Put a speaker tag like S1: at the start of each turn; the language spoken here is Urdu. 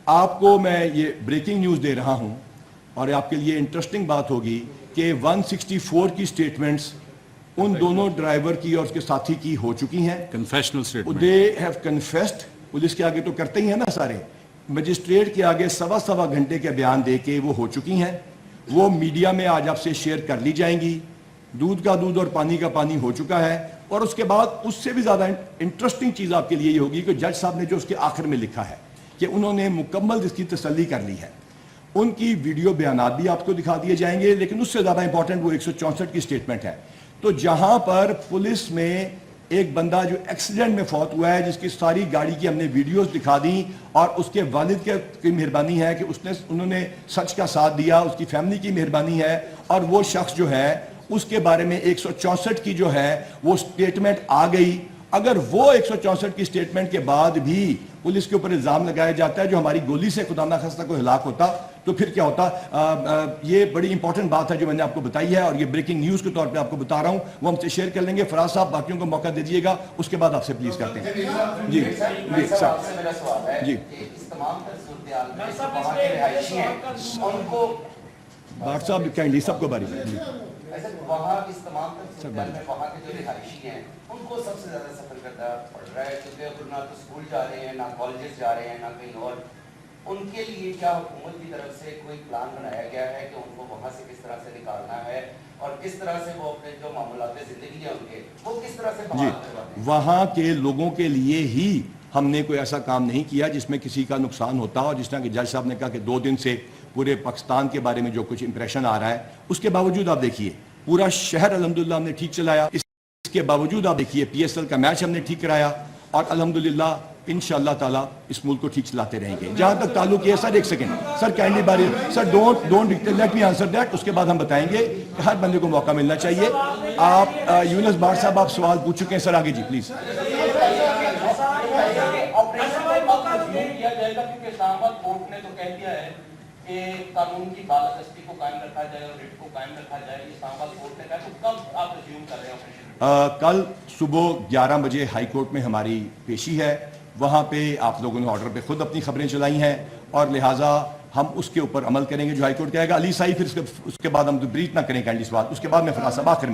S1: آپ کو میں یہ بریکنگ نیوز دے رہا ہوں اور آپ کے لیے انٹرسٹنگ بات ہوگی کہ 164 کی سٹیٹمنٹس ان دونوں ڈرائیور کی اور اس کے ساتھی کی ہو چکی ہیں.
S2: Confessional statement.
S1: They have confessed. Police کے آگے تو کرتے ہی ہیں نا سارے. مجسٹریٹ کے آگے سوا گھنٹے کے بیان دے کے وہ ہو چکی ہیں. وہ میڈیا میں آج آپ سے شیئر کر لی جائیں گی. دودھ کا دودھ اور پانی کا پانی ہو چکا ہے. اور اس کے بعد اس سے بھی زیادہ انٹرسٹنگ چیز آپ کے لیے یہ ہوگی کہ جج صاحب نے جو اس کے آخر میں لکھا ہے کہ انہوں نے مکمل اس کی تسلی کر لی ہے. ان کی ویڈیو بیانات بھی آپ کو دکھا دیے جائیں گے, لیکن اس سے زیادہ امپورٹنٹ وہ 164 کی سٹیٹمنٹ ہے. تو جہاں پر پولیس میں ایک بندہ جو ایکسیڈنٹ میں فوت ہوا ہے, جس کی ساری گاڑی کی ہم نے ویڈیوز دکھا دیں, اور اس کے والد کی مہربانی ہے کہ انہوں نے سچ کا ساتھ دیا, اس کی فیملی کی مہربانی ہے, اور وہ شخص جو ہے اس کے بارے میں 164 کی جو ہے وہ سٹیٹمنٹ آ گئی. اگر وہ 164 کی سٹیٹمنٹ کے بعد بھی پولیس کے اوپر الزام لگایا جاتا ہے جو ہماری گولی سے خدا نخواستہ کوئی ہلاک ہوتا, تو پھر کیا ہوتا؟ یہ بڑی امپورٹنٹ بات ہے جو میں نے آپ کو بتائی ہے, اور یہ بریکنگ نیوز کے طور پہ آپ کو بتا رہا ہوں. وہ ہم سے شیئر کر لیں گے. فراز صاحب باقیوں کو موقع دے دیجیے گا, اس کے بعد آپ سے پلیز کرتے ہیں. جی جی صاحب جی بھٹ صاحب کائنڈلی سب کو باری جی.
S3: وہاں اس تمام تر میں وہاں کے جو رہائشی ہیں ان کو سب سے زیادہ سفر کرنا پڑ رہا ہے, کیونکہ نہ تو اسکول جا رہے ہیں, نہ کالجز جا رہے ہیں, نہ کہیں اور. ان کے لیے کیا حکومت کی طرف سے کوئی پلان بنایا گیا ہے کہ ان کو وہاں سے کس طرح سے نکالنا ہے, اور کس طرح سے وہ اپنے جو معاملات زندگی ہیں ان کے وہ کس طرح سے بحال کرواتے ہیں؟
S1: وہاں کے لوگوں کے لیے ہی ہم نے کوئی ایسا کام نہیں کیا جس میں کسی کا نقصان ہوتا. اور جس طرح کہ جج صاحب نے کہا کہ 2 دن سے پورے پاکستان کے بارے میں جو کچھ امپریشن آ رہا ہے, اس کے باوجود آپ دیکھیے پورا شہر الحمدللہ ہم نے ٹھیک چلایا. اس کے باوجود آپ دیکھیے PSL کا میچ ہم نے ٹھیک کرایا, اور الحمدللہ انشاءاللہ تعالی اس ملک کو ٹھیک چلاتے رہیں گے. جہاں تک تعلق ہے, سر ایک سیکنڈ سر کائنڈلی باری sir don't let me answer that. اس کے بعد ہم بتائیں گے کہ ہر بندے کو موقع ملنا چاہیے. آپ یونس بھٹ صاحب آپ سوال پوچھ چکے ہیں, سر آگے جی پلیز.
S4: کہ قانون کی بالادستی کو قائم رکھا جائے اور ریٹ کو قائم رکھا جائے, اسلام آباد کورٹ نے کہا, تو کب آپ ریزیوم کر رہے ہیں آپریشن؟
S1: کل صبح 11 بجے ہائی کورٹ میں ہماری پیشی ہے. وہاں پہ آپ لوگوں نے آرڈر پہ خود اپنی خبریں چلائی ہیں, اور لہٰذا ہم اس کے اوپر عمل کریں گے جو ہائی کورٹ کہے گا. علی صاحب پھر اس کے بعد ہم بریف نہ کریں کائنڈلی سوال, اس کے بعد میں فراز صاحب آخر میں